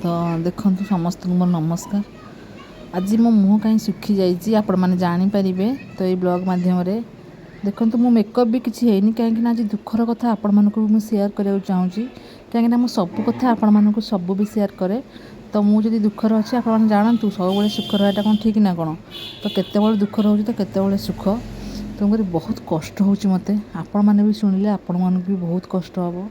तो देखो समस्त मोर नमस्कार। आज मो मुँह कहीं सुखी जाइए आपण मैंने जानीपारे तो ये ब्लॉग मध्यम देखो मो मेकअप भी किसी है कहीं आज दुखर कथा आपण मानक भी सेयार करने चाहूँगी कहीं मु सब कथा आपण मानक सब भी सेयार करे। तो मुझे दुखर अच्छे आप जानतु सब सुख रहा कौन ठीक ना कौन तो केत दुखर हो तो केत सुख तेणुक बहुत कष्ट हो मत आपण मैंने भी शुणिले आपण मानक भी बहुत कष्ट हे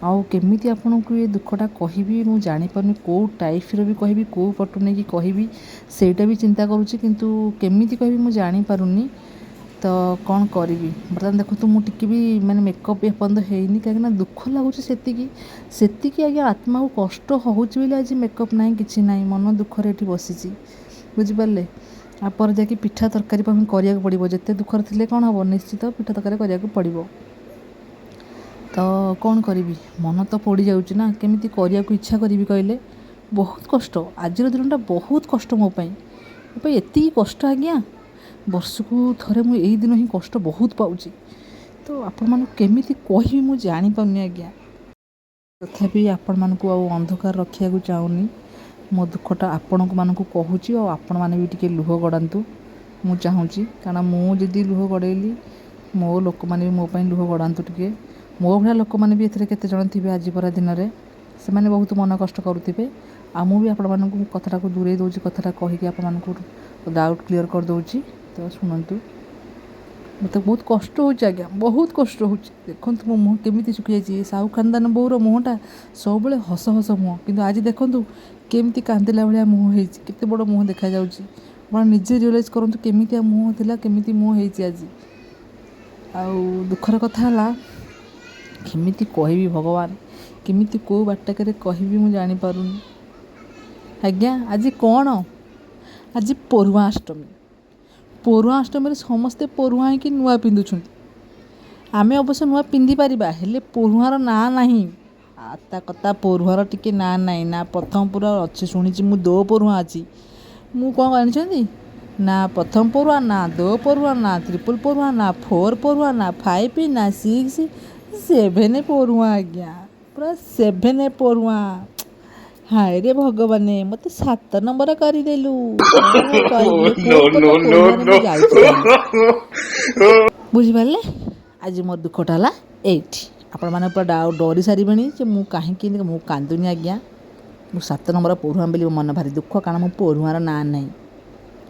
आउ केमिति आपको ये दुखटा कहबी मु जानीपारनी कौ टाइप्र भी कहबी कौ पटु नहीं कहबी सेटा भी चिंता करुँची किंतु केमिति कहबी मु जानीपारुनी। तो कौन करी बर्तमान देखो तो मुझे भी माने मेकअप एपर्यंत होनी कहीं दुख लगुच से आज्ञा आत्मा को कष्ट होची आज मेकअप ना कि मन दुखर ये बसी बुझिपारे आप जाकि पिठा तरकारी करा पड़ो जिते दुखर थे कौन हम निश्चित पिठा तरकारी करा पड़ो। तो कौन करी मन तो पोड़ी जाऊँ ना केमी करने को इच्छा करी कहले बहुत कष्ट आज दिनटा बहुत कष्ट मोपाई एति कष्ट आज्ञा वर्षको थरे मुझे यही दिन ही कष्ट बहुत पाऊँच। तो आपण मानू केमी कहबी मुझे जापारनी आज्ञा तथापि आपण मानू अंधकार रखा चाहूनी मो दुखटा आपण मानू कहूँ और आपण मैंने भी टे लुह गड़ातु मु चाहूँगी कारण मुझे लुह गड़ेली मो लोक मैंने भी मोपाई लुह गड़ातु टे मो भाया लोक मैंने भी एथे केते जण थे आज परा दिन में से मैंने बहुत मन कष्ट करुवे आ भी आपण मानू कथाटा को दूरे दूसरी कथाटा कहीकि आपको डाउट क्लीयर कर दूँगी। तो शुणु मत बहुत कष्ट हो आज्ञा बहुत कष्ट हो देखो मो मुँह केमी सुखी जाइए साहू खानदान बोर मुँहटा सब हस हस मुँह कि आज देखूँ केमी कांदिला भाया मुँह होते बड़ मुँह देखा जाऊँगी निजे रियलाइज करूँ केमी मुँह थी केमी मुँह होती आज आउ दुखर कथा है केमिति कहबी भगवान केमिति को बाटके कहबी मु जानी पारुनी आज्ञा आज कौन आज परुआ अष्टमी समस्ते परुआ ही नुआ पिंधुंट आमे अवश्य नुआ पिंधि पारिबा हेले परुआर ना नहीं आता कता परुआर टिके ना नहीं ना प्रथम परुआ अच्छे शुणी मु दो परुआ अच्छी मु कौन जानते ना प्रथम परुआ ना दो परुआ ना ट्रिपल परुआ ना 4 परुआ ना 5 ना 6 7 परुआ आज्ञा पूरा 7 परुआ हाय रे भगवान मत 7 नंबर करदेलु बुझिपारे आज मोर दुखटा है एठी आपण मैंने पूरा डरी सारे मुझे कहीं मु कांदुनी आज्ञा मु 7 नंबर परुआ बोली मन भारी दुख कारण मो परुआर ना नहीं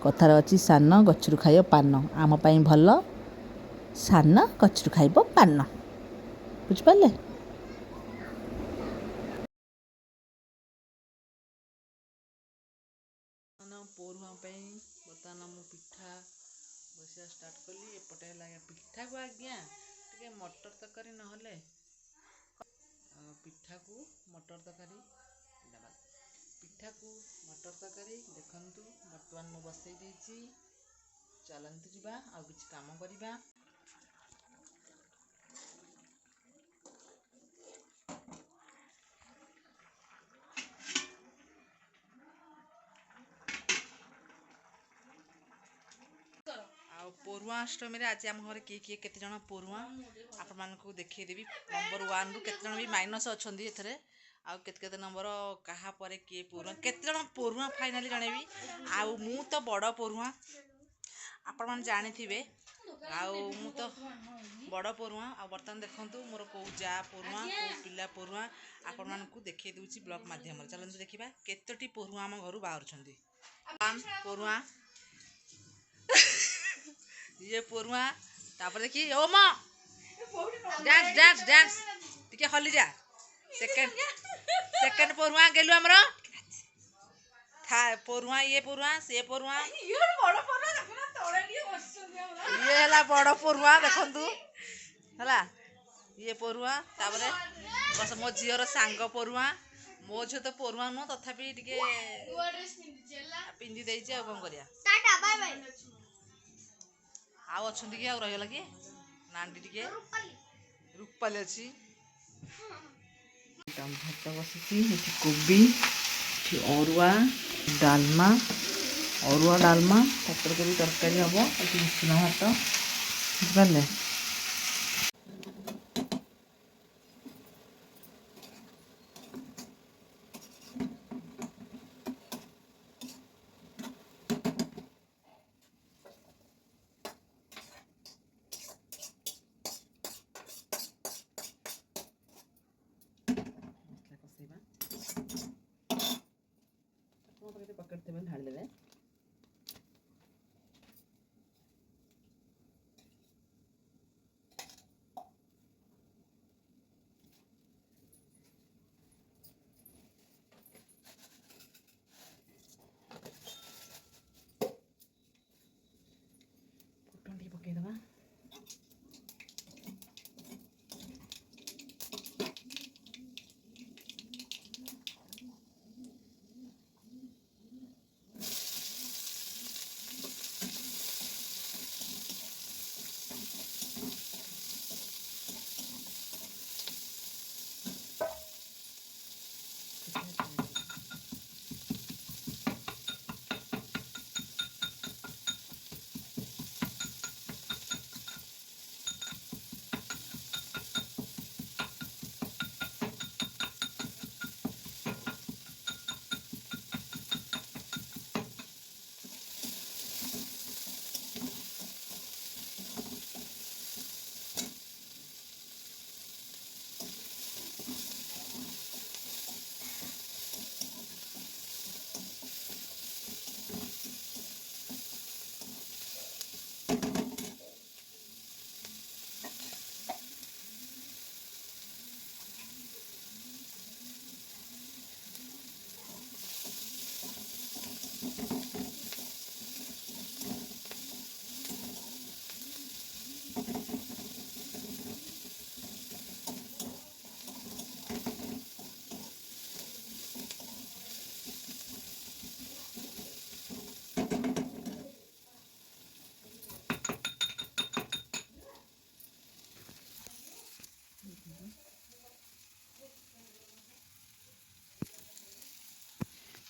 कथार अच्छी सान गचरू खाइब पान आम भल सान गचरू खाइब पान बुझिपारे परुआ बर्तमान मु पिठा बसिया स्टार्ट कली एपटे पिठा को आज्ञा टे मटर तरकारी ना पिठा को मटर तरकारी पिठा को मटर तरकारी देखंतु बर्तमान मु बसई देछि चलंतु जीवा आ किछि काम करिबा। परुआ अष्टमी आज आम घर किए किए केते जण परुआ आपण मानकु देखिदेवी नंबर 1 रु केते जण भी माइनस अछंदी एथरे आ केते केते नंबर कहा परे किए परुआ केते जण परुआ फाइनली जणेबी आ मु तो बड़ परुआ आपण मान जानिथिबे आ मु तो बड़ परुआ आ बर्तमान देखंतु मोर को जा परुआ को पिला परुआ आपण मानकु देखै दूची ब्लॉग माध्यम चलंतु देखिबा केतोटी परुआ हम घरु बाहर छंदी परुआ ये परुआ तापर देखी ओ मां डांस डांस डांस टिके हली जा सेकंड परुआ गेलु हमरो था परुआ ये परुआ से परुआ ये बड़ परुआ देखना तोरे लिए बसछन हमरा ये हला बड़ परुआ देखंतु हला ये परुआ तापर बस मो जियर सांग परुआ मो झ तो परुआ न तथापि टिके ड्रेस पिंदी देइछ आ कोन करिया टाटा बाय बाय आउ अच्छी कि रहीगला कि नांडी टिके रूपाली अच्छी भात बसी कोबी अरुआ डालमा तरकारी हम ये उषुना भात बुझे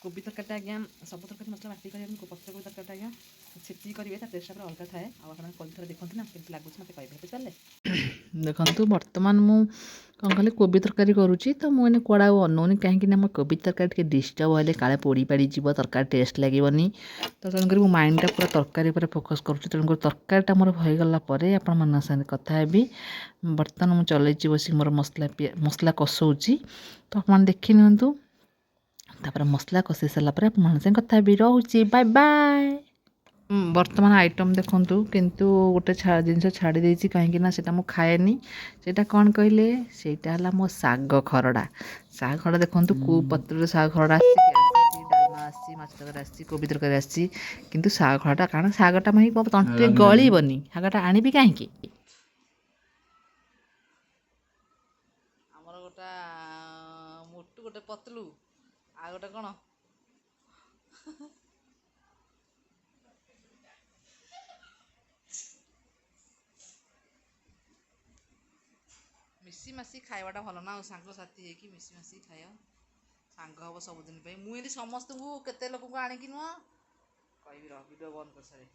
କୋବି ତରକାରୀଟା ଆଜ୍ଞା ସବୁ ତରକାରୀ ମସଲା ବାଟି କରିବା ପତ୍ରକୋବି ତରକାରୀଟା ଆଜ୍ଞା ଛେଚିକି କରିବେ ତା ଟେଷ୍ଟଟା ପୁରା ଅଲଗା ଥାଏ। ଆଉ ଆପଣ କରିକି ଥରେ ଦେଖନ୍ତୁ ନା କେମିତି ଲାଗୁଛି ମୋତେ କହିବେ, ବୁଝିପାରିଲେ। ଦେଖନ୍ତୁ ବର୍ତ୍ତମାନ ମୁଁ କ'ଣ କହିଲେ କୋବି ତରକାରୀ କରୁଛି, ତ ମୁଁ ଏଇନେ କୁଆଡ଼େ ଆଉ ଅନଉନି, କାହିଁକିନା ମୋ କୋବି ତରକାରୀ ଟିକେ ଡିଷ୍ଟର୍ବ ହେଲେ କାଳେ ପୋଡ଼ି ପାଡ଼ିଯିବ, ତରକାରୀ ଟେଷ୍ଟ ଲାଗିବନି। ତ ତେଣୁକରି ମୋ ମାଇଣ୍ଡଟା ପୁରା ତରକାରୀ ଉପରେ ଫୋକସ୍ କରୁଛି। ତେଣୁକରି ତରକାରୀଟା ମୋର ହୋଇଗଲା ପରେ ଆପଣମାନଙ୍କ ସାଙ୍ଗରେ କଥା ହେବି। ବର୍ତ୍ତମାନ ମୁଁ ଚଲେଇଛି ବସିକି ମୋର ମସଲା କଷଉଛି, ତ ଆପଣମାନେ ଦେଖି ନିଅନ୍ତୁ। ତାପରେ ମସଲା କଷି ସାରିଲା ପରେ ଆପଣମାନଙ୍କ ସାଙ୍ଗେ କଥା ହେବି। ରହୁଛି, ବାଏ ବାଏ। ବର୍ତ୍ତମାନ ଆଇଟମ୍ ଦେଖନ୍ତୁ, କିନ୍ତୁ ଗୋଟେ ଜିନିଷ ଛାଡ଼ି ଦେଇଛି, କାହିଁକିନା ସେଇଟା ମୁଁ ଖାଏନି। ସେଇଟା କ'ଣ କହିଲେ, ସେଇଟା ହେଲା ମୋ ଶାଗ ଖରଡ଼ା। ଶାଗ ଖରଡ଼ା ଦେଖନ୍ତୁ କେଉଁ ପତ୍ରରେ ଶାଗ ଖରଡ଼ା ଆସିଛି, ଡାଲମା ଆସିଛି, ମାଛ ତରକାରୀ ଆସିଛି, କୋବି ତରକାରୀ ଆସିଛି, କିନ୍ତୁ ଶାଗ ଖରଡ଼ା କାରଣ ଶାଗଟା ମୋ ତଣ୍ଟିରେ ଗଳିବନି। ଶାଗଟା ଆଣିବି କାହିଁକି? ଆମର ଗୋଟେ ମୋଟୁ, ଗୋଟେ ପତଲୁ, ଆଉ ଗୋଟେ କ'ଣ ମିଶିମାଶି ଖାଇବାଟା ଭଲ ନା, ଆଉ ସାଙ୍ଗସାଥି ହେଇକି ମିଶିମାଶିକି ଖାଇବା, ସାଙ୍ଗ ହେବ ସବୁଦିନ ପାଇଁ। ମୁଁ ଏମିତି ସମସ୍ତଙ୍କୁ କେତେ ଲୋକଙ୍କୁ ଆଣିକି ନୁହଁ କହିବି, ଭିଡ଼ିଓ ବନ୍ଦ କରିସାରେ।